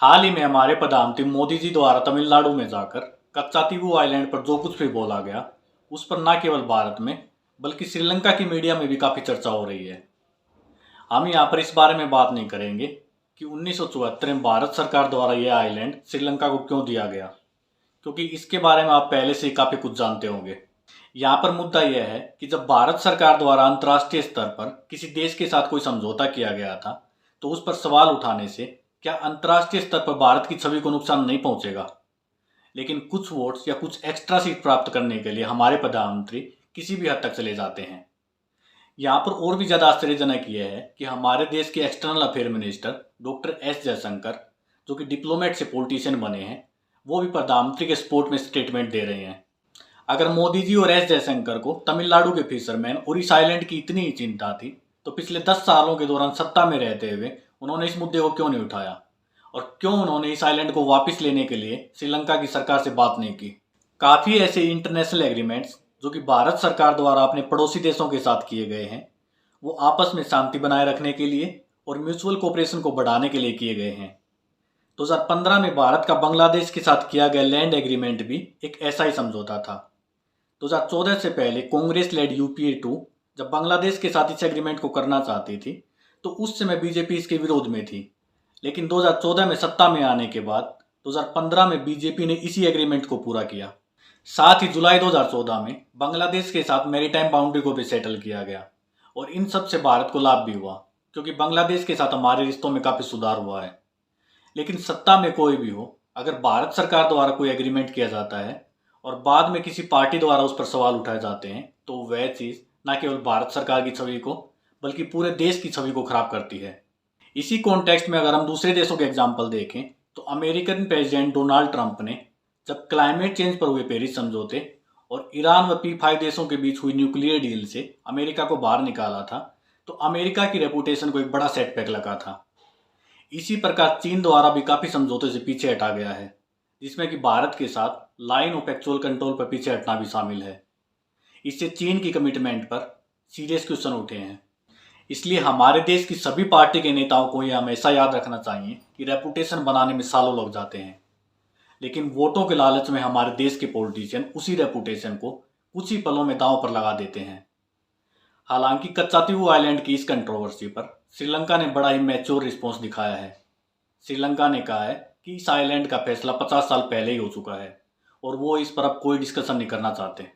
हाल ही में हमारे प्रधानमंत्री मोदी जी द्वारा तमिलनाडु में जाकर कच्चातीवू आइलैंड पर जो कुछ भी बोला गया, उस पर न केवल भारत में बल्कि श्रीलंका की मीडिया में भी काफ़ी चर्चा हो रही है। हम यहाँ पर इस बारे में बात नहीं करेंगे कि 1974 में भारत सरकार द्वारा यह आइलैंड श्रीलंका को क्यों दिया गया, क्योंकि इसके बारे में आप पहले से ही काफ़ी कुछ जानते होंगे। यहाँ पर मुद्दा यह है कि जब भारत सरकार द्वारा अंतर्राष्ट्रीय स्तर पर किसी देश के साथ कोई समझौता किया गया था, तो उस पर सवाल उठाने से क्या अंतर्राष्ट्रीय स्तर पर भारत की छवि को नुकसान नहीं पहुंचेगा। लेकिन कुछ वोट्स या कुछ एक्स्ट्रा सीट प्राप्त करने के लिए हमारे प्रधानमंत्री किसी भी हद तक चले जाते हैं। यहाँ पर और भी ज़्यादा आश्चर्यजनक यह है कि हमारे देश के external affair minister doctor S Jaishankar, जो कि डिप्लोमेट से पॉलिटिशियन बने हैं, वो भी प्रधानमंत्री के सपोर्ट में स्टेटमेंट दे रहे हैं। अगर मोदी जी और एस जयशंकर को तमिलनाडु के फिशरमैन और इस आइलैंड की इतनी ही चिंता थी, तो पिछले 10 सालों के दौरान सत्ता में रहते हुए उन्होंने इस मुद्दे को क्यों नहीं उठाया, और क्यों उन्होंने इस आइलैंड को वापस लेने के लिए श्रीलंका की सरकार से बात नहीं की। काफ़ी ऐसे इंटरनेशनल एग्रीमेंट्स जो कि भारत सरकार द्वारा अपने पड़ोसी देशों के साथ किए गए हैं, वो आपस में शांति बनाए रखने के लिए और म्यूचुअल कोऑपरेशन को बढ़ाने के लिए किए गए हैं। 2015 में भारत का बांग्लादेश के साथ किया गया लैंड एग्रीमेंट भी एक ऐसा ही समझौता था। 2014 से पहले कांग्रेस लेड यूपीए 2 जब बांग्लादेश के साथ इस एग्रीमेंट को करना चाहती थी, तो उस समय बीजेपी इसके विरोध में थी। लेकिन 2014 में सत्ता में आने के बाद 2015 में बीजेपी ने इसी एग्रीमेंट को पूरा किया। साथ ही जुलाई 2014 में बांग्लादेश के साथ मैरीटाइम बाउंड्री को भी सेटल किया गया, और इन सब से भारत को लाभ भी हुआ, क्योंकि बांग्लादेश के साथ हमारे रिश्तों में काफ़ी सुधार हुआ है। लेकिन सत्ता में कोई भी हो, अगर भारत सरकार द्वारा कोई एग्रीमेंट किया जाता है और बाद में किसी पार्टी द्वारा उस पर सवाल उठाए जाते हैं, तो वह चीज़ न केवल भारत सरकार की छवि को बल्कि पूरे देश की छवि को खराब करती है। इसी कॉन्टेक्स्ट में अगर हम दूसरे देशों के एग्जाम्पल देखें, तो अमेरिकन प्रेसिडेंट डोनाल्ड ट्रंप ने जब क्लाइमेट चेंज पर हुए पेरिस समझौते और ईरान व P5 देशों के बीच हुई न्यूक्लियर डील से अमेरिका को बाहर निकाला था, तो अमेरिका की रेपुटेशन को एक बड़ा सेटबैक लगा था। इसी प्रकार चीन द्वारा भी काफ़ी समझौते से पीछे हटा गया है, जिसमें कि भारत के साथ लाइन ऑफ एक्चुअल कंट्रोल पर पीछे हटना भी शामिल है। इससे चीन की कमिटमेंट पर सीरियस क्वेश्चन उठे हैं। इसलिए हमारे देश की सभी पार्टी के नेताओं को यह हमेशा याद रखना चाहिए कि रेपुटेशन बनाने में सालों लग जाते हैं, लेकिन वोटों के लालच में हमारे देश के पॉलिटिशियन उसी रेपुटेशन को कुछ ही पलों में दांव पर लगा देते हैं। हालांकि कच्चातीवू आइलैंड की इस कंट्रोवर्सी पर श्रीलंका ने बड़ा ही मैच्योर रिस्पॉन्स दिखाया है। श्रीलंका ने कहा है कि इस आइलैंड का फैसला 50 साल पहले ही हो चुका है और वो इस पर अब कोई डिस्कशन नहीं करना चाहते।